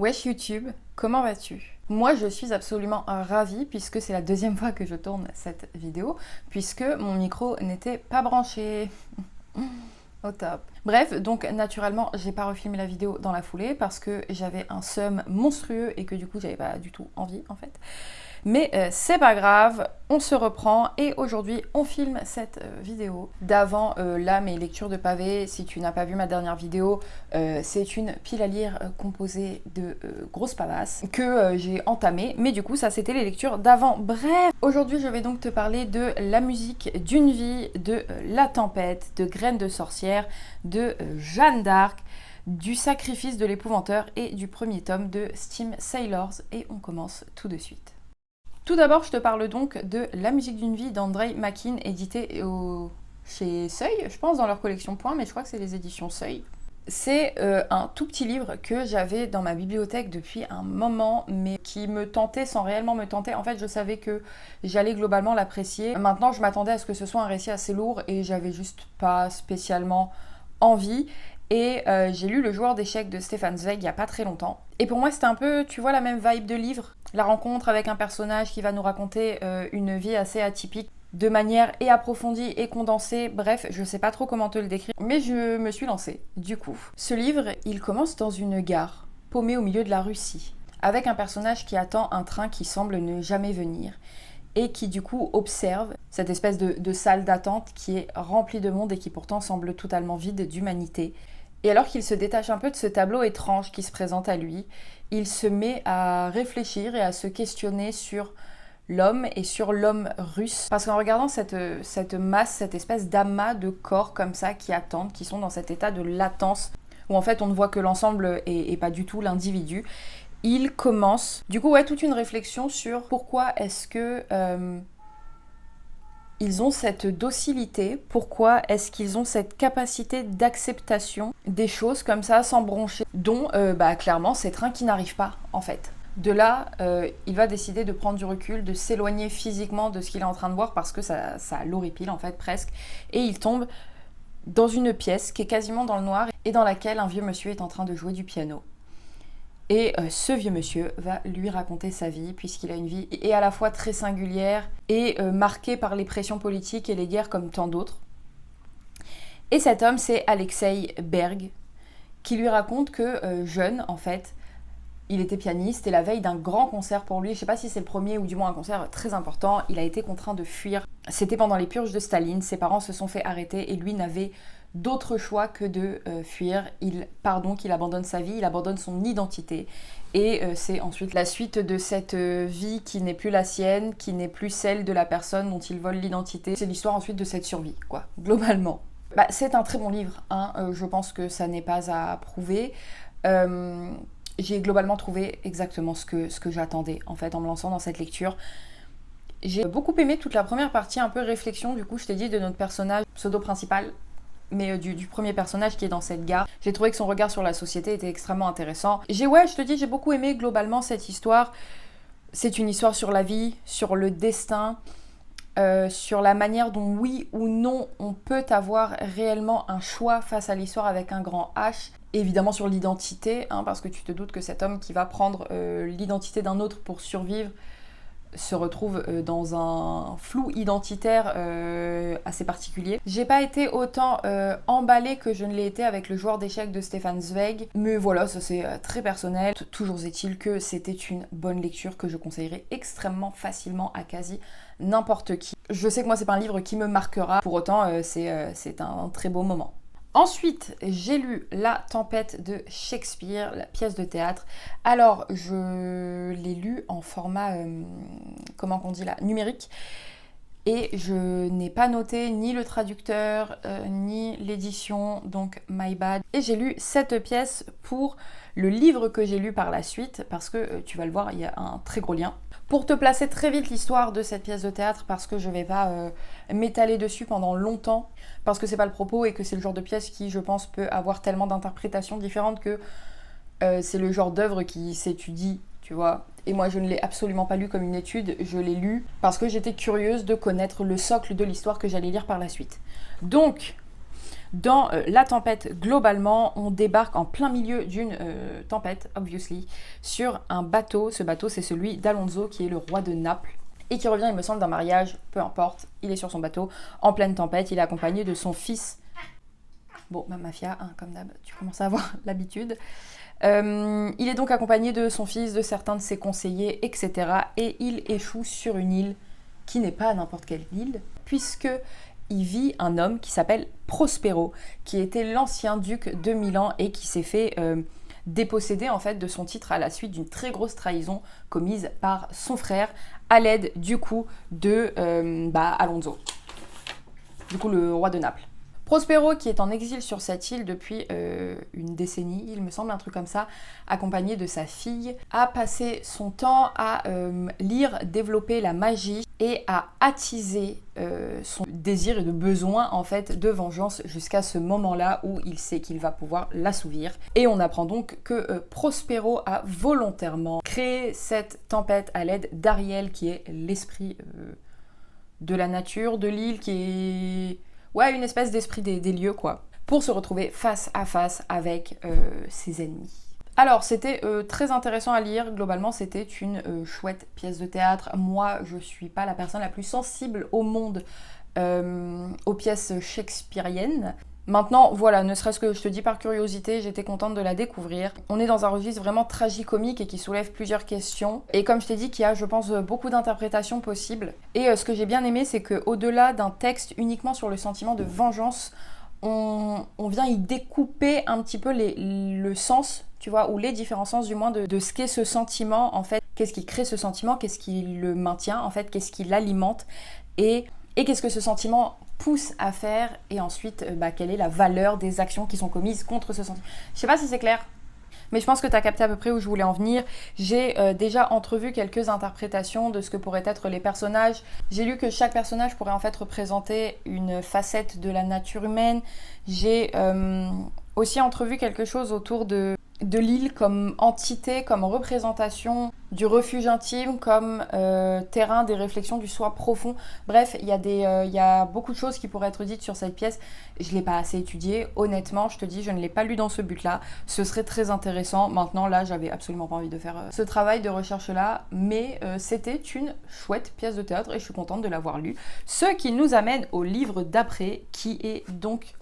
Wesh YouTube, comment vas-tu? Moi je suis absolument ravie puisque c'est la deuxième fois que je tourne cette vidéo puisque mon micro n'était pas branché. Au top. Bref, donc naturellement j'ai pas refilmé la vidéo dans la foulée parce que j'avais un seum monstrueux et que du coup j'avais pas du tout envie en fait. Mais c'est pas grave, on se reprend et aujourd'hui on filme cette vidéo. D'avant, là mes lectures de pavés, si tu n'as pas vu ma dernière vidéo, c'est une pile à lire composée de grosses pavasses que j'ai entamée. Mais du coup ça c'était les lectures d'avant. Bref, aujourd'hui je vais donc te parler de La musique d'une vie, de La tempête, de Graines de sorcière, de Jeanne d'Arc, du sacrifice de l'épouvanteur et du premier tome de Steam Sailors. Et on commence tout de suite. Tout d'abord, je te parle donc de La musique d'une vie d'Andrei Makin, édité chez Seuil, je pense dans leur collection Point, mais je crois que c'est les éditions Seuil. C'est un tout petit livre que j'avais dans ma bibliothèque depuis un moment, mais qui me tentait sans réellement me tenter. En fait, je savais que j'allais globalement l'apprécier. Maintenant, je m'attendais à ce que ce soit un récit assez lourd et j'avais juste pas spécialement envie. Et j'ai lu Le joueur d'échecs de Stefan Zweig il n'y a pas très longtemps. Et pour moi, c'était un peu, tu vois, la même vibe de livre. La rencontre avec un personnage qui va nous raconter une vie assez atypique, de manière et approfondie et condensée. Bref, je sais pas trop comment te le décrire, mais je me suis lancée, du coup. Ce livre, il commence dans une gare, paumée au milieu de la Russie, avec un personnage qui attend un train qui semble ne jamais venir, et qui du coup observe cette espèce de salle d'attente qui est remplie de monde et qui pourtant semble totalement vide d'humanité. Et alors qu'il se détache un peu de ce tableau étrange qui se présente à lui, il se met à réfléchir et à se questionner sur l'homme et sur l'homme russe. Parce qu'en regardant cette masse, cette espèce d'amas de corps comme ça qui attendent, qui sont dans cet état de latence, où en fait on ne voit que l'ensemble et pas du tout l'individu, il commence du coup toute une réflexion sur pourquoi est-ce que ils ont cette docilité, pourquoi est-ce qu'ils ont cette capacité d'acceptation des choses comme ça sans broncher, dont clairement c'est Train qui n'arrive pas en fait. De là, il va décider de prendre du recul, de s'éloigner physiquement de ce qu'il est en train de voir parce que ça l'horripile en fait presque, et il tombe dans une pièce qui est quasiment dans le noir et dans laquelle un vieux monsieur est en train de jouer du piano. Et ce vieux monsieur va lui raconter sa vie, puisqu'il a une vie et à la fois très singulière et marquée par les pressions politiques et les guerres comme tant d'autres. Et cet homme, c'est Alexei Berg, qui lui raconte que jeune, en fait, il était pianiste et la veille d'un grand concert pour lui, je sais pas si c'est le premier ou du moins un concert très important, il a été contraint de fuir. C'était pendant les purges de Staline, ses parents se sont fait arrêter et lui n'avait d'autre choix que de fuir. Il part donc, il abandonne sa vie, il abandonne son identité. Et c'est ensuite la suite de cette vie qui n'est plus la sienne, qui n'est plus celle de la personne dont il vole l'identité. C'est l'histoire ensuite de cette survie, quoi, globalement. C'est un très bon livre, hein. Je pense que ça n'est pas à prouver. J'ai globalement trouvé exactement ce que j'attendais, en fait, en me lançant dans cette lecture. J'ai beaucoup aimé toute la première partie, un peu réflexion, du coup, je t'ai dit, de notre personnage pseudo-principal, mais du premier personnage qui est dans cette gare. J'ai trouvé que son regard sur la société était extrêmement intéressant. Je te dis, j'ai beaucoup aimé globalement cette histoire. C'est une histoire sur la vie, sur le destin, sur la manière dont oui ou non on peut avoir réellement un choix face à l'histoire avec un grand H. Évidemment sur l'identité, hein, parce que tu te doutes que cet homme qui va prendre l'identité d'un autre pour survivre se retrouve dans un flou identitaire assez particulier. J'ai pas été autant emballée que je ne l'ai été avec Le joueur d'échecs de Stefan Zweig, mais voilà, ça c'est très personnel. Toujours est-il que c'était une bonne lecture que je conseillerais extrêmement facilement à quasi n'importe qui. Je sais que moi c'est pas un livre qui me marquera, pour autant c'est un très beau moment. Ensuite, j'ai lu La tempête de Shakespeare, la pièce de théâtre. Alors, je l'ai lu en format, numérique. Et je n'ai pas noté ni le traducteur, ni l'édition, donc my bad. Et j'ai lu cette pièce pour le livre que j'ai lu par la suite, parce que tu vas le voir, il y a un très gros lien. Pour te placer très vite l'histoire de cette pièce de théâtre, parce que je vais pas m'étaler dessus pendant longtemps, parce que c'est pas le propos et que c'est le genre de pièce qui, je pense, peut avoir tellement d'interprétations différentes que c'est le genre d'œuvre qui s'étudie, tu vois. Et moi, je ne l'ai absolument pas lu comme une étude, je l'ai lu parce que j'étais curieuse de connaître le socle de l'histoire que j'allais lire par la suite. Donc, Dans la tempête, globalement, on débarque en plein milieu d'une tempête, obviously, sur un bateau. Ce bateau, c'est celui d'Alonso, qui est le roi de Naples, et qui revient, il me semble, d'un mariage, peu importe. Il est sur son bateau, en pleine tempête, il est accompagné de son fils. Bon, ma mafia, hein, comme d'hab, tu commences à avoir l'habitude. Il est donc accompagné de son fils, de certains de ses conseillers, etc. Et il échoue sur une île qui n'est pas n'importe quelle île, puisque il vit un homme qui s'appelle Prospero, qui était l'ancien duc de Milan et qui s'est fait déposséder en fait de son titre à la suite d'une très grosse trahison commise par son frère à l'aide du coup de Alonso, du coup le roi de Naples. Prospero, qui est en exil sur cette île depuis une décennie, il me semble, un truc comme ça, accompagné de sa fille, a passé son temps à lire, développer la magie et à attiser son désir et de besoin en fait de vengeance jusqu'à ce moment-là où il sait qu'il va pouvoir l'assouvir. Et on apprend donc que Prospero a volontairement créé cette tempête à l'aide d'Ariel, qui est l'esprit de la nature, de l'île, qui est... ouais, une espèce d'esprit des lieux, quoi, pour se retrouver face à face avec ses ennemis. Alors, c'était très intéressant à lire. Globalement, c'était une chouette pièce de théâtre. Moi, je suis pas la personne la plus sensible au monde, aux pièces shakespeariennes. Maintenant, voilà, ne serait-ce que je te dis par curiosité, j'étais contente de la découvrir. On est dans un registre vraiment tragicomique et qui soulève plusieurs questions. Et comme je t'ai dit, qu'il y a, je pense, beaucoup d'interprétations possibles. Et ce que j'ai bien aimé, c'est qu'au-delà d'un texte uniquement sur le sentiment de vengeance, on vient y découper un petit peu le sens, tu vois, ou les différents sens du moins de ce qu'est ce sentiment, en fait. Qu'est-ce qui crée ce sentiment, qu'est-ce qui le maintient, en fait, qu'est-ce qui l'alimente, et qu'est-ce que ce sentiment pousse à faire, et ensuite, quelle est la valeur des actions qui sont commises contre ce sentiment. Je sais pas si c'est clair, mais je pense que tu as capté à peu près où je voulais en venir. J'ai déjà entrevu quelques interprétations de ce que pourraient être les personnages. J'ai lu que chaque personnage pourrait en fait représenter une facette de la nature humaine. J'ai aussi entrevu quelque chose autour de l'île comme entité, comme représentation du refuge intime, comme terrain des réflexions du soi profond. Bref, il y a beaucoup de choses qui pourraient être dites sur cette pièce. Je ne l'ai pas assez étudiée. Honnêtement, je te dis, je ne l'ai pas lu dans ce but-là. Ce serait très intéressant. Maintenant, là, j'avais absolument pas envie de faire ce travail de recherche-là. Mais c'était une chouette pièce de théâtre et je suis contente de l'avoir lue. Ce qui nous amène au livre d'après, qui est donc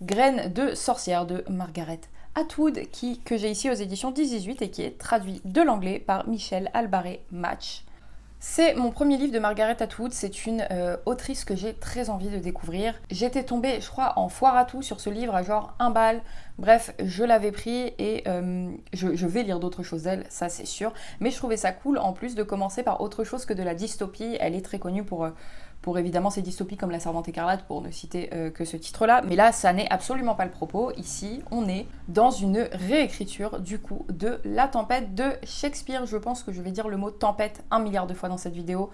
Graines de sorcière de Margaret Atwood, que j'ai ici aux éditions 10-18 et qui est traduit de l'anglais par Michel Albaré-Match. C'est mon premier livre de Margaret Atwood, c'est une autrice que j'ai très envie de découvrir. J'étais tombée, je crois, en foire à tout sur ce livre à genre 1 balle. Bref, je l'avais pris et je vais lire d'autres choses d'elle, ça c'est sûr. Mais je trouvais ça cool en plus de commencer par autre chose que de la dystopie. Elle est très connue pour évidemment ces dystopies comme La Servante écarlate, pour ne citer que ce titre-là. Mais là, ça n'est absolument pas le propos. Ici, on est dans une réécriture, du coup, de La Tempête de Shakespeare. Je pense que je vais dire le mot tempête 1 milliard de fois dans cette vidéo.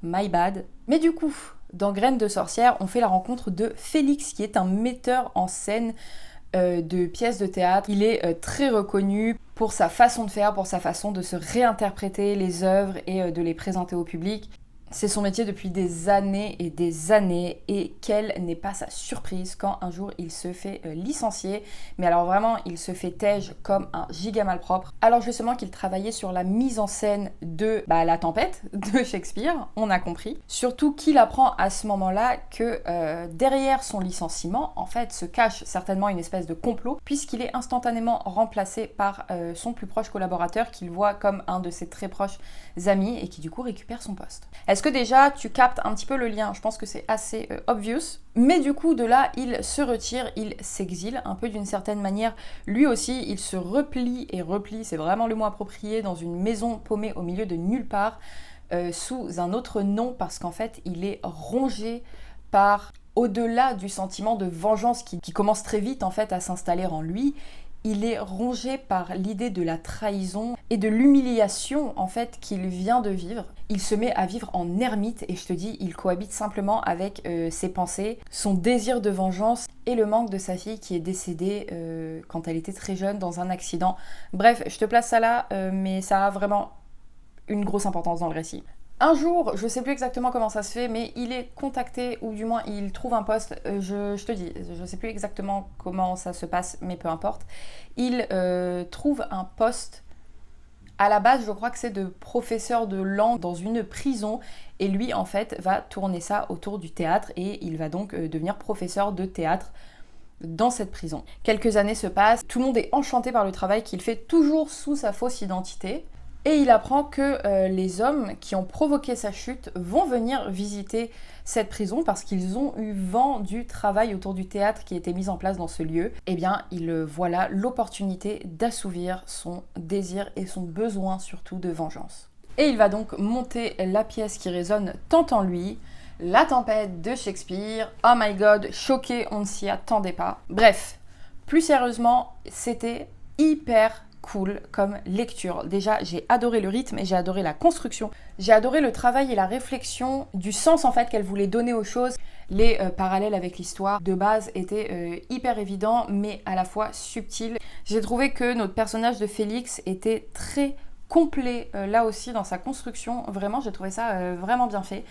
My bad. Mais du coup, dans Graines de sorcière, on fait la rencontre de Félix, qui est un metteur en scène de pièces de théâtre. Il est très reconnu pour sa façon de faire, pour sa façon de se réinterpréter les œuvres et de les présenter au public. C'est son métier depuis des années, et quelle n'est pas sa surprise quand un jour il se fait licencier. Mais alors vraiment, il se fait tège comme un giga malpropre. Alors justement qu'il travaillait sur la mise en scène de La Tempête de Shakespeare, on a compris. Surtout qu'il apprend à ce moment-là que derrière son licenciement, en fait, se cache certainement une espèce de complot, puisqu'il est instantanément remplacé par son plus proche collaborateur, qu'il voit comme un de ses très proches amis, et qui du coup récupère son poste. Est-ce que déjà tu captes un petit peu le lien? Je pense que c'est assez obvious. Mais du coup, de là, il se retire, il s'exile un peu d'une certaine manière. Lui aussi, il se replie, c'est vraiment le mot approprié, dans une maison paumée au milieu de nulle part, sous un autre nom, parce qu'en fait, il est rongé par, au-delà du sentiment de vengeance qui commence très vite en fait à s'installer en lui, il est rongé par l'idée de la trahison et de l'humiliation en fait qu'il vient de vivre. Il se met à vivre en ermite et je te dis, il cohabite simplement avec ses pensées, son désir de vengeance et le manque de sa fille qui est décédée quand elle était très jeune dans un accident. Bref, je te place ça là, mais ça a vraiment une grosse importance dans le récit. Un jour, je sais plus exactement comment ça se fait, mais il est contacté, ou du moins il trouve un poste, je te dis, je sais plus exactement comment ça se passe, mais peu importe. Il trouve un poste, à la base je crois que c'est de professeur de langue dans une prison, et lui en fait va tourner ça autour du théâtre, et il va donc devenir professeur de théâtre dans cette prison. Quelques années se passent, tout le monde est enchanté par le travail qu'il fait toujours sous sa fausse identité. Et il apprend que les hommes qui ont provoqué sa chute vont venir visiter cette prison parce qu'ils ont eu vent du travail autour du théâtre qui était mis en place dans ce lieu. Eh bien, il voit là l'opportunité d'assouvir son désir et son besoin surtout de vengeance. Et il va donc monter la pièce qui résonne tant en lui, La Tempête de Shakespeare. Oh my god, choqué, on ne s'y attendait pas. Bref, plus sérieusement, c'était hyper cool comme lecture. Déjà, j'ai adoré le rythme et j'ai adoré la construction. J'ai adoré le travail et la réflexion du sens en fait qu'elle voulait donner aux choses. Les parallèles avec l'histoire de base étaient hyper évidents mais à la fois subtils. J'ai trouvé que notre personnage de Félix était très complet là aussi dans sa construction. Vraiment, j'ai trouvé ça vraiment bien fait.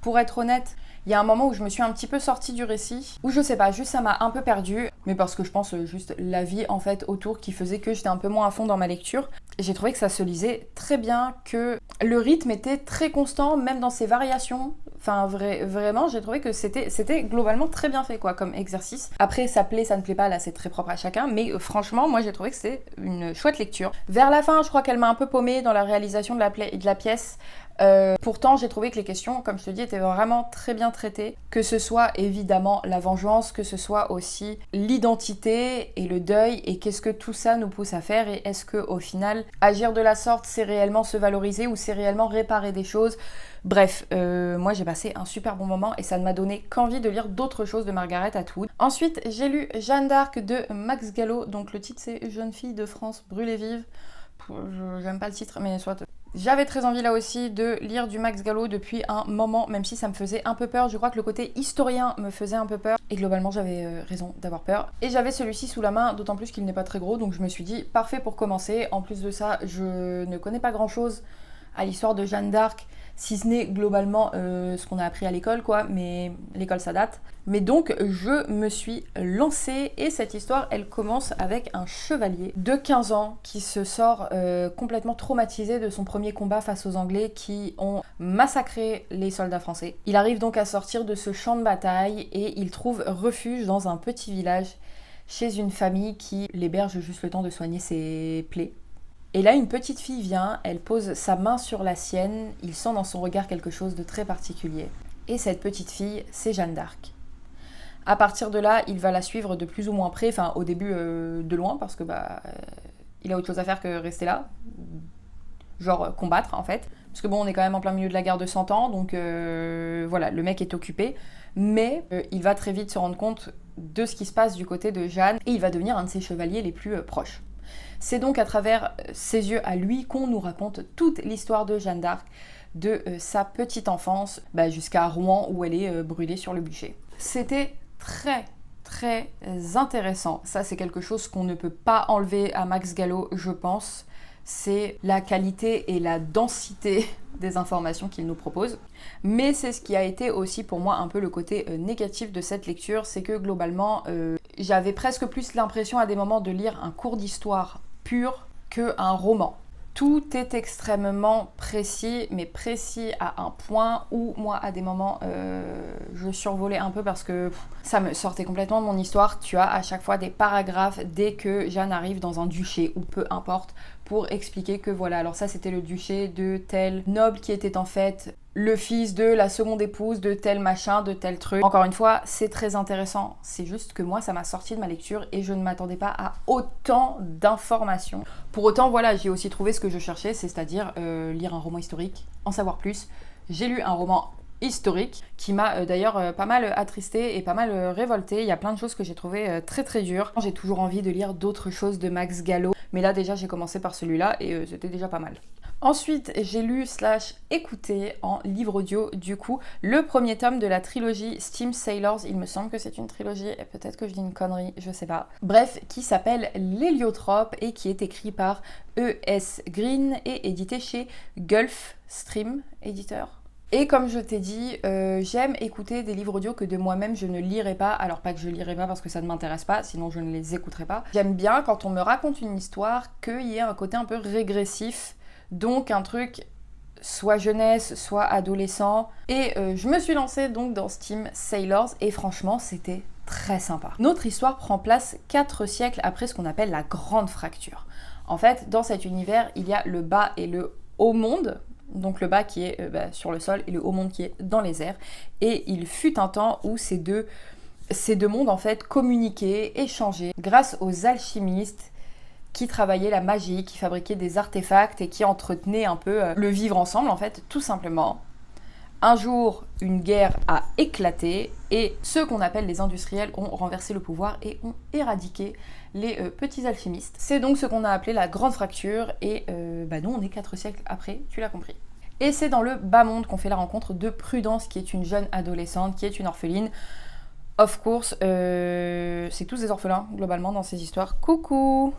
Pour être honnête, il y a un moment où je me suis un petit peu sortie du récit, où je sais pas, juste ça m'a un peu perdue, mais parce que je pense juste la vie en fait autour qui faisait que j'étais un peu moins à fond dans ma lecture. J'ai trouvé que ça se lisait très bien, que le rythme était très constant, même dans ses variations. Enfin vraiment, j'ai trouvé que c'était globalement très bien fait quoi comme exercice. Après ça plaît, ça ne plaît pas, là c'est très propre à chacun, mais franchement moi j'ai trouvé que c'était une chouette lecture. Vers la fin je crois qu'elle m'a un peu paumée dans la réalisation de la pièce. Pourtant j'ai trouvé que les questions, comme je te dis, étaient vraiment très bien traitées, que ce soit évidemment la vengeance, que ce soit aussi l'identité et le deuil, et qu'est-ce que tout ça nous pousse à faire, et est-ce que au final agir de la sorte c'est réellement se valoriser ou c'est réellement réparer des choses. Bref, moi j'ai passé un super bon moment et ça ne m'a donné qu'envie de lire d'autres choses de Margaret Atwood. Ensuite j'ai lu Jeanne d'Arc de Max Gallo, donc le titre c'est Jeune fille de France brûlée vive. J'aime pas le titre mais soit. J'avais très envie là aussi de lire du Max Gallo depuis un moment, même si ça me faisait un peu peur. Je crois que le côté historien me faisait un peu peur. Et globalement, j'avais raison d'avoir peur. Et j'avais celui-ci sous la main, d'autant plus qu'il n'est pas très gros. Donc je me suis dit, parfait pour commencer. En plus de ça, je ne connais pas grand-chose à l'histoire de Jeanne d'Arc, si ce n'est globalement ce qu'on a appris à l'école, quoi. Mais l'école, ça date. Mais donc, je me suis lancée et cette histoire, elle commence avec un chevalier de 15 ans qui se sort complètement traumatisé de son premier combat face aux Anglais qui ont massacré les soldats français. Il arrive donc à sortir de ce champ de bataille et il trouve refuge dans un petit village chez une famille qui l'héberge juste le temps de soigner ses plaies. Et là, une petite fille vient, elle pose sa main sur la sienne, il sent dans son regard quelque chose de très particulier. Et cette petite fille, c'est Jeanne d'Arc. À partir de là, il va la suivre de plus ou moins près, enfin au début de loin, parce que il a autre chose à faire que rester là, genre combattre en fait. Parce que bon, on est quand même en plein milieu de la guerre de 100 ans, donc voilà, le mec est occupé. Mais il va très vite se rendre compte de ce qui se passe du côté de Jeanne, et il va devenir un de ses chevaliers les plus proches. C'est donc à travers ses yeux à lui qu'on nous raconte toute l'histoire de Jeanne d'Arc, de sa petite enfance jusqu'à Rouen où elle est brûlée sur le bûcher. C'était très très intéressant. Ça c'est quelque chose qu'on ne peut pas enlever à Max Gallo, je pense. C'est la qualité et la densité des informations qu'il nous propose. Mais c'est ce qui a été aussi pour moi un peu le côté négatif de cette lecture, c'est que globalement j'avais presque plus l'impression à des moments de lire un cours d'histoire pur qu'un roman. Tout est extrêmement précis, mais précis à un point où moi à des moments je survolais un peu parce que ça me sortait complètement de mon histoire. Tu as à chaque fois des paragraphes dès que Jeanne arrive dans un duché ou peu importe pour expliquer que voilà, alors ça c'était le duché de tel noble qui était en fait le fils de la seconde épouse de tel machin, de tel truc. Encore une fois, c'est très intéressant. C'est juste que moi, ça m'a sorti de ma lecture et je ne m'attendais pas à autant d'informations. Pour autant, voilà, j'ai aussi trouvé ce que je cherchais, c'est-à-dire lire un roman historique, en savoir plus. J'ai lu un roman historique qui m'a d'ailleurs pas mal attristée et pas mal révoltée. Il y a plein de choses que j'ai trouvées très très dures. J'ai toujours envie de lire d'autres choses de Max Gallo, mais là déjà j'ai commencé par celui-là et c'était déjà pas mal. Ensuite, j'ai lu / écouté en livre audio, du coup, le premier tome de la trilogie Steam Sailors. Il me semble que c'est une trilogie, et peut-être que je dis une connerie, je sais pas. Bref, qui s'appelle L'Héliotrope et qui est écrit par E.S. Green et édité chez Gulfstream, éditeur. Et comme je t'ai dit, j'aime écouter des livres audio que de moi-même je ne lirai pas. Alors pas que je lirai pas parce que ça ne m'intéresse pas, sinon je ne les écouterai pas. J'aime bien quand on me raconte une histoire qu'il y ait un côté un peu régressif, donc un truc soit jeunesse, soit adolescent. Et je me suis lancée donc dans ce team Sailors et franchement c'était très sympa. Notre histoire prend place 4 siècles après ce qu'on appelle la Grande Fracture. En fait, dans cet univers, il y a le bas et le haut monde. Donc le bas qui est sur le sol et le haut monde qui est dans les airs. Et il fut un temps où ces deux mondes en fait communiquaient, échangeaient grâce aux alchimistes qui travaillaient la magie, qui fabriquaient des artefacts et qui entretenaient un peu le vivre ensemble en fait, tout simplement. Un jour, une guerre a éclaté et ceux qu'on appelle les industriels ont renversé le pouvoir et ont éradiqué les petits alchimistes. C'est donc ce qu'on a appelé la Grande Fracture et nous on est 4 siècles après, tu l'as compris. Et c'est dans le bas monde qu'on fait la rencontre de Prudence qui est une jeune adolescente, qui est une orpheline. Of course, c'est tous des orphelins globalement dans ces histoires. Coucou!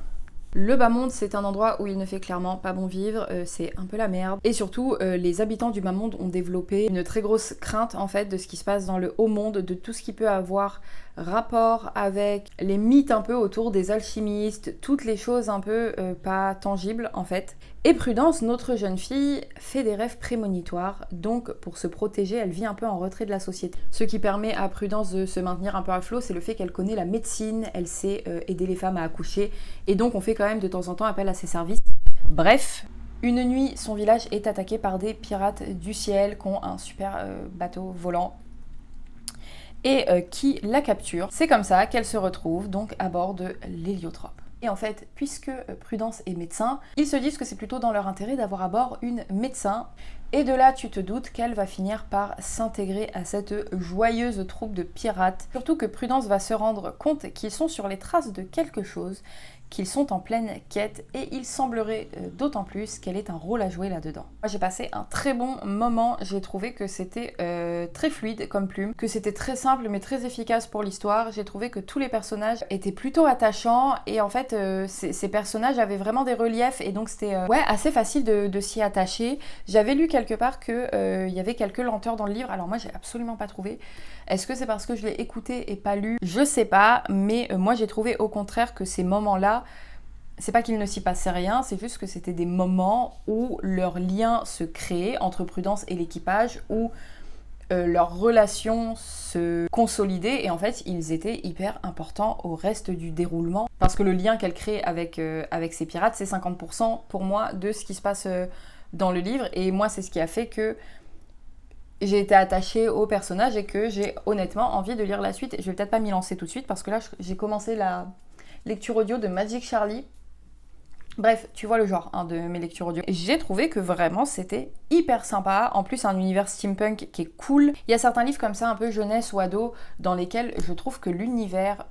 Le bas monde, c'est un endroit où il ne fait clairement pas bon vivre, c'est un peu la merde. Et surtout, les habitants du bas monde ont développé une très grosse crainte en fait de ce qui se passe dans le haut monde, de tout ce qui peut avoir rapport avec les mythes un peu autour des alchimistes, toutes les choses un peu pas tangibles en fait. Et Prudence, notre jeune fille, fait des rêves prémonitoires, donc pour se protéger, elle vit un peu en retrait de la société. Ce qui permet à Prudence de se maintenir un peu à flot, c'est le fait qu'elle connaît la médecine, elle sait aider les femmes à accoucher, et donc on fait quand même de temps en temps appel à ses services. Bref, une nuit, son village est attaqué par des pirates du ciel qui ont un super bateau volant et qui la capturent. C'est comme ça qu'elle se retrouve donc à bord de l'héliotrope. Et en fait, puisque Prudence est médecin, ils se disent que c'est plutôt dans leur intérêt d'avoir à bord une médecin. Et de là, tu te doutes qu'elle va finir par s'intégrer à cette joyeuse troupe de pirates. Surtout que Prudence va se rendre compte qu'ils sont sur les traces de quelque chose, qu'ils sont en pleine quête, et il semblerait d'autant plus qu'elle ait un rôle à jouer là-dedans. Moi j'ai passé un très bon moment, j'ai trouvé que c'était très fluide comme plume, que c'était très simple mais très efficace pour l'histoire, j'ai trouvé que tous les personnages étaient plutôt attachants, et en fait ces personnages avaient vraiment des reliefs, et donc c'était assez facile de s'y attacher. J'avais lu quelque part qu'il y avait quelques lenteurs dans le livre, alors moi j'ai absolument pas trouvé. Est-ce que c'est parce que je l'ai écouté et pas lu? Je sais pas, mais moi j'ai trouvé au contraire que ces moments-là, c'est pas qu'il ne s'y passait rien, c'est juste que c'était des moments où leur lien se créait entre Prudence et l'équipage, où leur relation se consolidait, et en fait ils étaient hyper importants au reste du déroulement. Parce que le lien qu'elle crée avec ces pirates, c'est 50% pour moi de ce qui se passe dans le livre, et moi c'est ce qui a fait que j'ai été attachée au personnage et que j'ai honnêtement envie de lire la suite. Je vais peut-être pas m'y lancer tout de suite parce que là j'ai commencé la lecture audio de Magic Charlie. Bref, tu vois le genre de mes lectures audio. J'ai trouvé que vraiment c'était hyper sympa. En plus, un univers steampunk qui est cool. Il y a certains livres comme ça, un peu jeunesse ou ado, dans lesquels je trouve que l'univers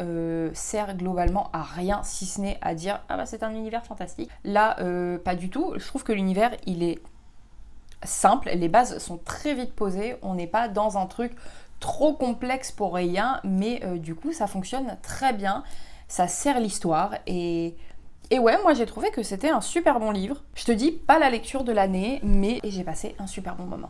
sert globalement à rien, si ce n'est à dire « Ah bah c'est un univers fantastique ». Là, pas du tout. Je trouve que l'univers, il est simple, les bases sont très vite posées, on n'est pas dans un truc trop complexe pour rien, mais du coup ça fonctionne très bien, ça sert l'histoire, et ouais, moi j'ai trouvé que c'était un super bon livre. Je te dis pas la lecture de l'année, mais j'ai passé un super bon moment.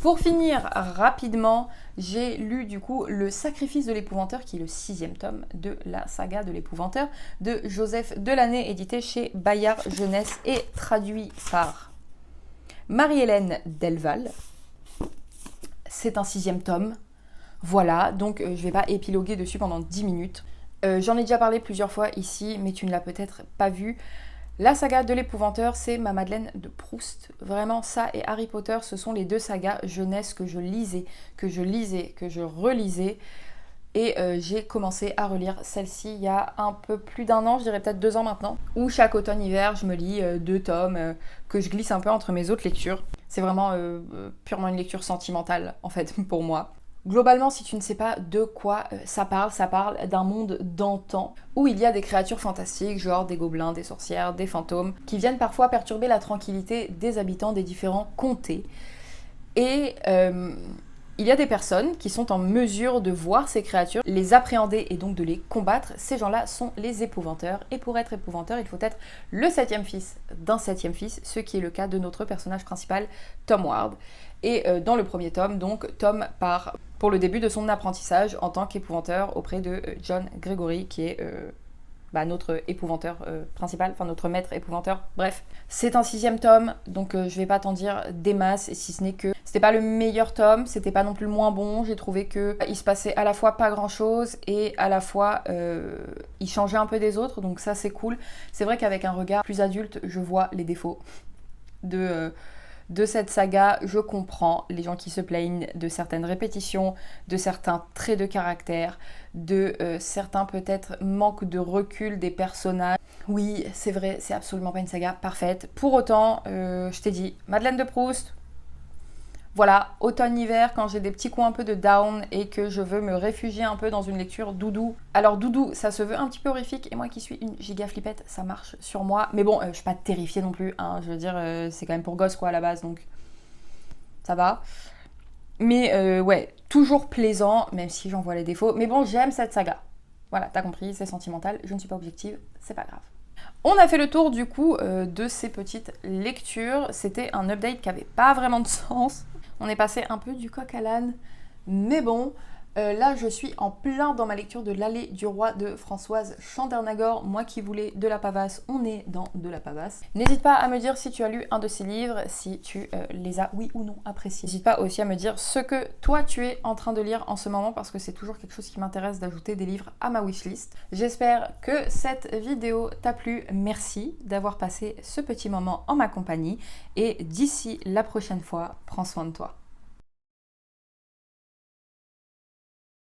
Pour finir rapidement, j'ai lu du coup Le Sacrifice de l'Épouvanteur, qui est le 6e tome de la saga de l'Épouvanteur de Joseph Delaney, édité chez Bayard Jeunesse et traduit par Marie-Hélène Delval. C'est un 6e tome. Voilà, donc je vais pas épiloguer dessus pendant 10 minutes. J'en ai déjà parlé plusieurs fois ici, mais tu ne l'as peut-être pas vu. La saga de l'Épouvanteur, c'est ma Madeleine de Proust. Vraiment, ça et Harry Potter, ce sont les 2 sagas jeunesse que je lisais, que je relisais. Et j'ai commencé à relire celle-ci il y a un peu plus d'1 an, je dirais peut-être 2 ans maintenant, où chaque automne-hiver, je me lis 2 tomes que je glisse un peu entre mes autres lectures. C'est vraiment purement une lecture sentimentale, en fait, pour moi. Globalement, si tu ne sais pas de quoi ça parle d'un monde d'antan, où il y a des créatures fantastiques, genre des gobelins, des sorcières, des fantômes, qui viennent parfois perturber la tranquillité des habitants des différents comtés. Et Il y a des personnes qui sont en mesure de voir ces créatures, les appréhender et donc de les combattre. Ces gens-là sont les épouvanteurs. Et pour être épouvanteur, il faut être le 7e fils d'un 7e fils, ce qui est le cas de notre personnage principal, Tom Ward. Et dans le premier tome, donc, Tom part pour le début de son apprentissage en tant qu'épouvanteur auprès de John Gregory, qui est notre épouvanteur principal, enfin notre maître épouvanteur. Bref, c'est un 6e tome, donc je vais pas t'en dire des masses, si ce n'est que c'était pas le meilleur tome, c'était pas non plus le moins bon. J'ai trouvé que il se passait à la fois pas grand chose et à la fois il changeait un peu des autres, donc ça c'est cool. C'est vrai qu'avec un regard plus adulte, je vois les défauts de cette saga. Je comprends les gens qui se plaignent de certaines répétitions, de certains traits de caractère, de certains peut-être manques de recul des personnages. Oui, c'est vrai, c'est absolument pas une saga parfaite. Pour autant, je t'ai dit, Madeleine de Proust, voilà, automne-hiver, quand j'ai des petits coups un peu de down et que je veux me réfugier un peu dans une lecture doudou. Alors doudou, ça se veut un petit peu horrifique et moi qui suis une giga flippette, ça marche sur moi. Mais bon, je suis pas terrifiée non plus, hein, je veux dire, c'est quand même pour gosses quoi à la base, donc ça va. Mais ouais, toujours plaisant, même si j'en vois les défauts. Mais bon, j'aime cette saga. Voilà, t'as compris, c'est sentimental, je ne suis pas objective, c'est pas grave. On a fait le tour du coup de ces petites lectures. C'était un update qui avait pas vraiment de sens. On est passé un peu du coq à l'âne, mais bon, là je suis en plein dans ma lecture de l'Allée du Roi de Françoise Chandernagor. Moi qui voulais de la pavasse, on est dans de la pavasse. N'hésite pas à me dire si tu as lu un de ces livres, si tu les as oui ou non appréciés. N'hésite pas aussi à me dire ce que toi tu es en train de lire en ce moment, parce que c'est toujours quelque chose qui m'intéresse d'ajouter des livres à ma wishlist. J'espère que cette vidéo t'a plu. Merci d'avoir passé ce petit moment en ma compagnie et d'ici la prochaine fois, prends soin de toi.